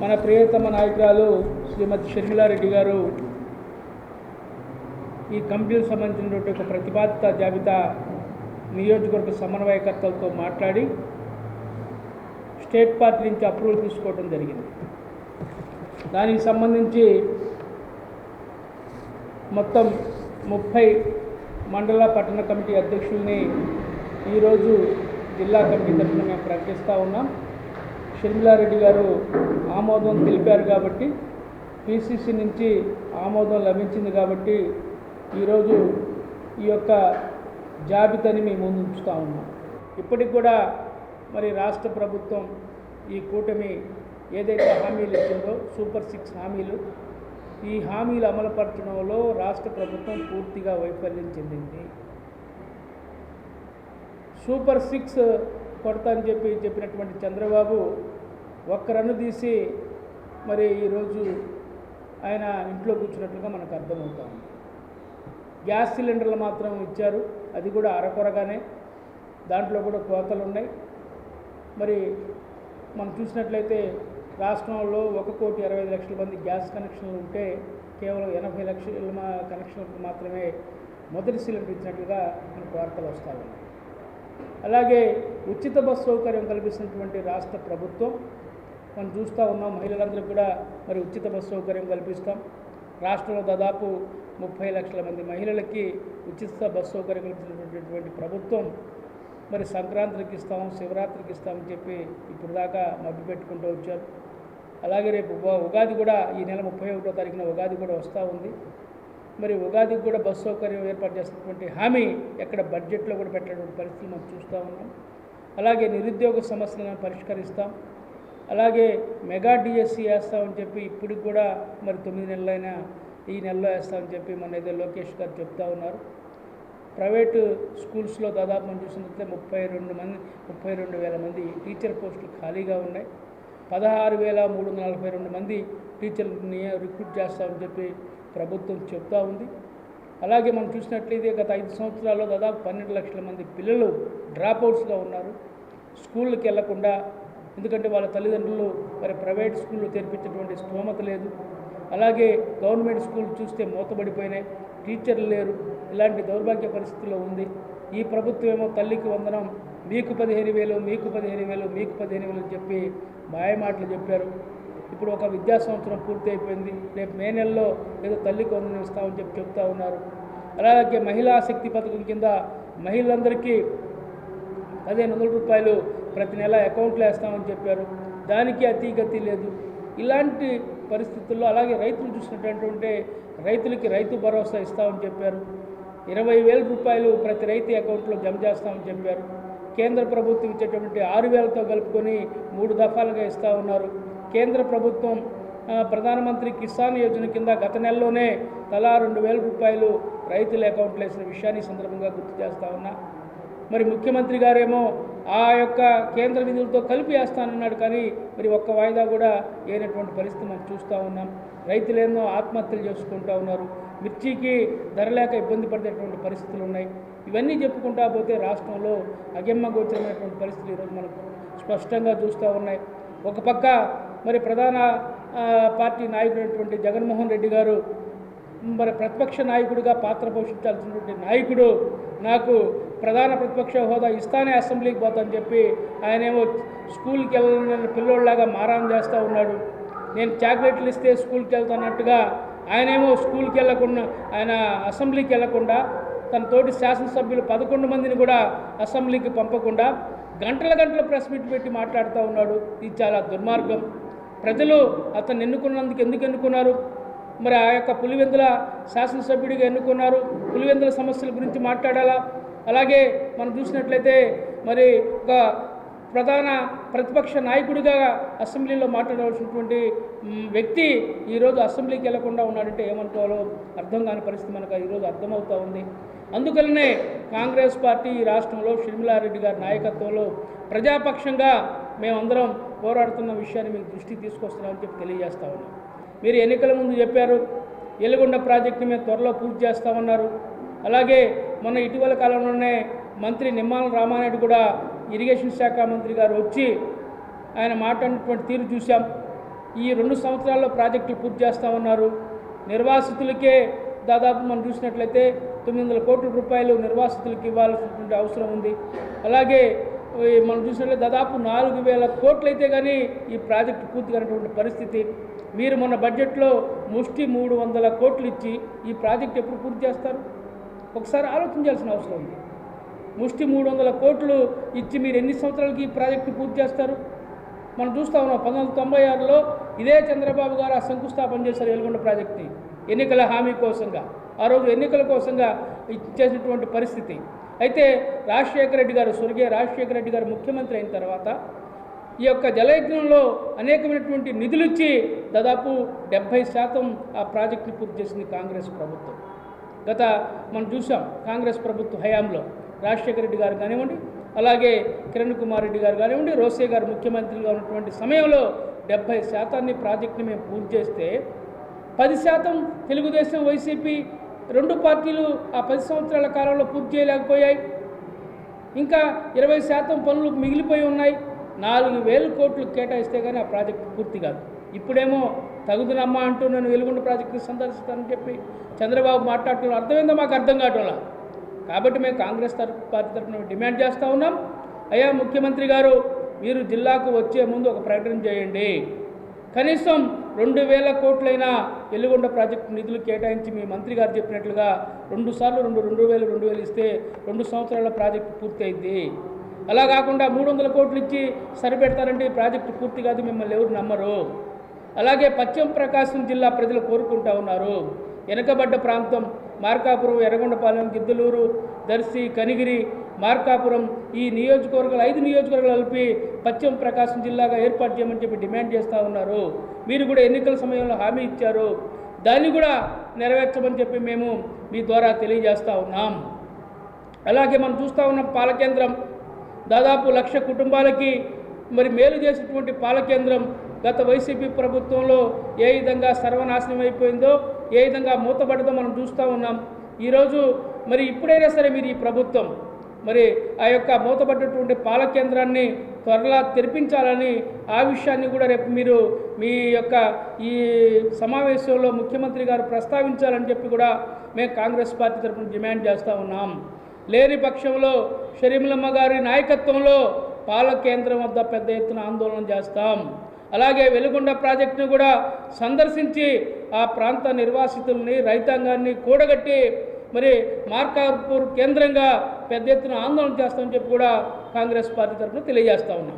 మన ప్రియతమ నాయకురాలు శ్రీమతి షర్మిలారెడ్డి గారు ఈ కమిటీలకు సంబంధించినటువంటి ఒక ప్రతిపాదిత జాబితా నియోజకవర్గ సమన్వయకర్తలతో మాట్లాడి స్టేట్ పార్టీ నుంచి అప్రూవల్ తీసుకోవడం జరిగింది. దానికి సంబంధించి మొత్తం 30 మండల పట్టణ కమిటీ అధ్యక్షుల్ని ఈరోజు జిల్లా కమిటీ తరఫున మేము ప్రకటిస్తూ ఉన్నాం. షర్మిలారెడ్డి గారు ఆమోదం తెలిపారు కాబట్టి, పిసిసి నుంచి ఆమోదం లభించింది కాబట్టి ఈరోజు ఈ యొక్క జాబితాని మేము ముందు ఉంచుతూ ఉన్నాం. ఇప్పటికి కూడా మరి రాష్ట్ర ప్రభుత్వం ఈ కూటమి ఏదైతే హామీలు ఇచ్చిందో సూపర్ 6 హామీలు, ఈ హామీలు అమలుపరచడంలో రాష్ట్ర ప్రభుత్వం పూర్తిగా వైఫల్యం చెందింది. సూపర్ 6 కొడతా అని చెప్పినటువంటి చంద్రబాబు ఒక్క రన్ను తీసి మరి ఈరోజు ఆయన ఇంట్లో కూర్చున్నట్లుగా మనకు అర్థమవుతాం. గ్యాస్ సిలిండర్లు మాత్రం ఇచ్చారు, అది కూడా అరకొరగానే, దాంట్లో కూడా కోతలు ఉన్నాయి. మరి మనం చూసినట్లయితే రాష్ట్రంలో 1,20,00,000 మంది గ్యాస్ కనెక్షన్లు ఉంటే కేవలం 80 లక్షల కనెక్షన్లకు మాత్రమే మొదటి సిలిండర్ ఇచ్చినట్లుగా మనకు వార్తలు వస్తూ ఉన్నాయి. అలాగే ఉచిత బస్సు సౌకర్యం కల్పిస్తున్నటువంటి రాష్ట్ర ప్రభుత్వం మనం చూస్తూ ఉన్నాం. మహిళలందరికీ కూడా మరి ఉచిత బస్సు సౌకర్యం కల్పిస్తాం. రాష్ట్రంలో దాదాపు 30 లక్షల మంది మహిళలకి ఉచిత బస్సు సౌకర్యం కల్పించినటువంటి ప్రభుత్వం మరి సంక్రాంతికి ఇస్తాం, శివరాత్రికి ఇస్తామని చెప్పి ఇప్పుడు దాకా మభ్యపెట్టుకుంటూ వచ్చారు. అలాగే రేపు ఉగాది కూడా ఈ నెల 31వ తారీఖున ఉగాది కూడా వస్తూ ఉంది. మరి ఉగాదికి కూడా బస్సు సౌకర్యం ఏర్పాటు చేసినటువంటి హామీ ఎక్కడ బడ్జెట్లో కూడా పెట్టినటువంటి పరిస్థితులు మనం చూస్తూ ఉన్నాం. అలాగే నిరుద్యోగ సమస్యలను పరిష్కరిస్తాం. అలాగే మెగా డిఎస్సి వేస్తామని చెప్పి ఇప్పటికి కూడా మరి 9 నెలలైనా ఈ నెలలో వేస్తామని చెప్పి మన ఏదో లోకేష్ గారు చెప్తా ఉన్నారు. ప్రైవేటు స్కూల్స్లో దాదాపు మనం చూసినట్లయితే 32,000 మంది టీచర్ పోస్టులు ఖాళీగా ఉన్నాయి. 16,342 మంది టీచర్లని రిక్రూట్ చేస్తామని చెప్పి ప్రభుత్వం చెప్తా ఉంది. అలాగే మనం చూసినట్లయితే గత 5 సంవత్సరాల్లో దాదాపు 12 లక్షల మంది పిల్లలు డ్రాప్అవుట్స్గా ఉన్నారు, స్కూళ్ళకి వెళ్లకుండా. ఎందుకంటే వాళ్ళ తల్లిదండ్రులు మరి ప్రైవేట్ స్కూళ్ళు తెరిపించేటువంటి స్తోమత లేదు. అలాగే గవర్నమెంట్ స్కూల్ చూస్తే మూతబడిపోయినాయి, టీచర్లు లేరు. ఇలాంటి దౌర్భాగ్య పరిస్థితుల్లో ఉంది. ఈ ప్రభుత్వం ఏమో తల్లికి వందనం, మీకు 15,000, మీకు 15,000, మీకు 15,000 అని చెప్పి మాయమాటలు చెప్పారు. ఇప్పుడు ఒక విద్యా సంవత్సరం పూర్తి అయిపోయింది. రేపు మే నెలలో ఏదో తల్లికి వందనం ఇస్తామని చెప్పి చెప్తా ఉన్నారు. అలాగే మహిళా శక్తి పథకం కింద మహిళలందరికీ 1,500 రూపాయలు ప్రతి నెల అకౌంట్లో వేస్తామని చెప్పారు. దానికి అతిగతి లేదు. ఇలాంటి పరిస్థితుల్లో అలాగే రైతులు చూసినటువంటి రైతులకి రైతు భరోసా ఇస్తామని చెప్పారు. 20,000 రూపాయలు ప్రతి రైతు అకౌంట్లో జమ చేస్తామని చెప్పారు. కేంద్ర ప్రభుత్వం ఇచ్చేటువంటి 6,000తో కలుపుకొని 3 దఫాలుగా ఇస్తూ ఉన్నారు. కేంద్ర ప్రభుత్వం ప్రధానమంత్రి కిసాన్ యోజన కింద గత నెలలోనే తలా 2,000 రూపాయలు రైతుల అకౌంట్లో వేసిన విషయాన్ని సందర్భంగా గుర్తు చేస్తూ ఉన్నా. మరి ముఖ్యమంత్రి గారేమో ఆ యొక్క కేంద్ర నిధులతో కలిపి వేస్తానన్నాడు, కానీ మరి ఒక్క వాయిదా కూడా ఏనటువంటి పరిస్థితి మనం చూస్తూ ఉన్నాం. రైతులేమో ఆత్మహత్యలు చేసుకుంటూ ఉన్నారు. మిర్చికి ధర లేక ఇబ్బంది పడేటువంటి పరిస్థితులు ఉన్నాయి. ఇవన్నీ చెప్పుకుంటా పోతే రాష్ట్రంలో అగమ్య గోచరమైనటువంటి పరిస్థితులు ఈరోజు మనకు స్పష్టంగా చూస్తూ ఉన్నాయి. ఒక పక్క మరి ప్రధాన పార్టీ నాయకుడైనటువంటి జగన్మోహన్ రెడ్డి గారు మరి ప్రతిపక్ష నాయకుడిగా పాత్ర పోషించాల్సినటువంటి నాయకుడు నాకు ప్రధాన ప్రతిపక్ష హోదా ఇస్తానే అసెంబ్లీకి పోతానని చెప్పి ఆయనేమో స్కూల్కి వెళ్ళిన పిల్లోళ్ళలాగా మారాన్ చేస్తూ ఉన్నాడు. నేను చాక్లెట్లు ఇస్తే స్కూల్కి వెళ్తానట్టుగా ఆయనేమో స్కూల్కి వెళ్ళకుండా, ఆయన అసెంబ్లీకి వెళ్లకుండా తన తోటి శాసనసభ్యులు 11 మందిని కూడా అసెంబ్లీకి పంపకుండా గంటల ప్రెస్ మీట్ పెట్టి మాట్లాడుతూ ఉన్నాడు. ఇది చాలా దుర్మార్గం. ప్రజలు అతను ఎన్నుకున్నందుకు ఎందుకు ఎన్నుకున్నారు? మరి ఆ యొక్క పులివెందుల శాసనసభ్యుడిగా ఎన్నుకున్నారు. పులివెందుల సమస్యల గురించి మాట్లాడాలా. అలాగే మనం చూసినట్లయితే మరి ఒక ప్రధాన ప్రతిపక్ష నాయకుడిగా అసెంబ్లీలో మాట్లాడవలసినటువంటి వ్యక్తి ఈరోజు అసెంబ్లీకి వెళ్లకుండా ఉన్నాడంటే ఏమనుకోవాలో అర్థం కాని పరిస్థితి మనకు ఈరోజు అర్థమవుతూ ఉంది. అందుకనే కాంగ్రెస్ పార్టీ ఈ రాష్ట్రంలో షర్మిలారెడ్డి గారి నాయకత్వంలో ప్రజాపక్షంగా మేమందరం పోరాడుతున్న విషయాన్ని మీకు దృష్టికి తీసుకొస్తున్నామని చెప్పి తెలియజేస్తా ఉన్నాం. మీరు ఎన్నికల ముందు చెప్పారు ఎల్లుగొండ ప్రాజెక్టుని మేము త్వరలో పూర్తి చేస్తామన్నారు. అలాగే మొన్న ఇటీవల కాలంలోనే మంత్రి నిమ్మల రామానాయుడు కూడా ఇరిగేషన్ శాఖ మంత్రి గారు వచ్చి ఆయన మాట్లాడినటువంటి తీరు చూసాం. ఈ 2 సంవత్సరాల్లో ప్రాజెక్టులు పూర్తి చేస్తూ ఉన్నారు. నిర్వాసితులకే దాదాపు మనం చూసినట్లయితే 900 కోట్ల రూపాయలు నిర్వాసితులకు ఇవ్వాల్సినటువంటి అవసరం ఉంది. అలాగే మనం చూసినట్లయితే దాదాపు 4000 కోట్లు అయితే కానీ ఈ ప్రాజెక్టు పూర్తి కానటువంటి పరిస్థితి. మీరు మొన్న బడ్జెట్లో ముష్టి 300 కోట్లు ఇచ్చి ఈ ప్రాజెక్టు ఎప్పుడు పూర్తి చేస్తారు? ఒకసారి ఆలోచించాల్సిన అవసరం ఉంది. ముష్టి 300 కోట్లు ఇచ్చి మీరు ఎన్ని సంవత్సరాలకి ఈ ప్రాజెక్టు పూర్తి చేస్తారు? మనం చూస్తూ ఉన్నాం 1996లో ఇదే చంద్రబాబు గారు ఆ శంకుస్థాపన చేశారు వెలుగొండ ప్రాజెక్టుని ఎన్నికల హామీ కోసంగా. ఆ రోజు ఎన్నికల కోసంగా చేసినటువంటి పరిస్థితి. అయితే రాజశేఖర రెడ్డి గారు, స్వర్గీయ రాజశేఖర రెడ్డి గారు ముఖ్యమంత్రి అయిన తర్వాత ఈ యొక్క జలయజ్ఞంలో అనేకమైనటువంటి నిధులు ఇచ్చి దాదాపు 70% ఆ ప్రాజెక్టుని పూర్తి చేసింది కాంగ్రెస్ ప్రభుత్వం. మనం చూసాం కాంగ్రెస్ ప్రభుత్వ హయాంలో రాజశేఖర రెడ్డి గారు కానివ్వండి, అలాగే కిరణ్ కుమార్ రెడ్డి గారు కానివ్వండి, రోసే గారు ముఖ్యమంత్రిగా ఉన్నటువంటి సమయంలో 70% ప్రాజెక్టుని మేము పూర్తి చేస్తే 10% తెలుగుదేశం, వైసీపీ 2 పార్టీలు ఆ 10 సంవత్సరాల కాలంలో పూర్తి చేయలేకపోయాయి. ఇంకా 20% పనులు మిగిలిపోయి ఉన్నాయి. 4000 కోట్లు కేటాయిస్తే కానీ ఆ ప్రాజెక్టు పూర్తి కాదు. ఇప్పుడేమో తగుదనమ్మా అంటూ నేను వెలుగొండ ప్రాజెక్టుని సందర్శిస్తానని చెప్పి చంద్రబాబు మాట్లాడటం అర్థమైందో మాకు అర్థం కావటంలా. కాబట్టి మేము కాంగ్రెస్ పార్టీ తరఫున డిమాండ్ చేస్తూ ఉన్నాం. అయ్యా ముఖ్యమంత్రి గారు, మీరు జిల్లాకు వచ్చే ముందు ఒక ప్రకటన చేయండి. కనీసం 2000 కోట్లైనా వెలుగొండ ప్రాజెక్టు నిధులు కేటాయించి మీ మంత్రి గారు చెప్పినట్లుగా 2 సార్లు 2000 ఇస్తే 2 సంవత్సరాల ప్రాజెక్టు పూర్తి అయింది. అలా కాకుండా 300 కోట్లు ఇచ్చి సరిపెడతారంటే ఈ ప్రాజెక్టు పూర్తి కాదు, మిమ్మల్ని ఎవరు నమ్మరు. అలాగే పశ్చిమ ప్రకాశం జిల్లా ప్రజలు కోరుకుంటా ఉన్నారు. వెనకబడ్డ ప్రాంతం మార్కాపురం, ఎర్రగొండపాలెం, గిద్దలూరు, దర్శి, కనిగిరి, మార్కాపురం ఈ నియోజకవర్గాలు 5 నియోజకవర్గాలు కలిపి పశ్చిమ ప్రకాశం జిల్లాగా ఏర్పాటు చేయమని చెప్పి డిమాండ్ చేస్తూ ఉన్నారు. మీరు కూడా ఎన్నికల సమయంలో హామీ ఇచ్చారు, దాన్ని కూడా నెరవేర్చమని చెప్పి మేము మీ ద్వారా తెలియజేస్తూ ఉన్నాం. అలాగే మనం చూస్తూ ఉన్నాం పాలకేంద్రం దాదాపు 1,00,000 కుటుంబాలకి మరి మేలు చేసేటువంటి పాలకేంద్రం గత వైసీపీ ప్రభుత్వంలో ఏ విధంగా సర్వనాశనం అయిపోయిందో, ఏ విధంగా మూతపడదో మనం చూస్తూ ఉన్నాం. ఈరోజు మరి ఇప్పుడైనా సరే మీరు ఈ ప్రభుత్వం మరి ఆ యొక్క మూతపడ్డటువంటి పాలకేంద్రాన్ని త్వరగా తెరిపించాలని, ఆ విషయాన్ని కూడా రేపు మీరు మీ యొక్క ఈ సమావేశంలో ముఖ్యమంత్రి గారు ప్రస్తావించాలని చెప్పి కూడా మేము కాంగ్రెస్ పార్టీ తరఫున డిమాండ్ చేస్తూ ఉన్నాం. లేని పక్షంలో షర్మిలమ్మ గారి నాయకత్వంలో పాలకేంద్రం వద్ద పెద్ద ఎత్తున ఆందోళన చేస్తాం. అలాగే వెలుగొండ ప్రాజెక్టును కూడా సందర్శించి ఆ ప్రాంత నిర్వాసితుల్ని, రైతాంగాన్ని కూడగట్టి మరి మార్కాపూర్ కేంద్రంగా పెద్ద ఎత్తున ఆందోళన చేస్తామని చెప్పి కూడా కాంగ్రెస్ పార్టీ తరఫున తెలియజేస్తూ ఉన్నాం.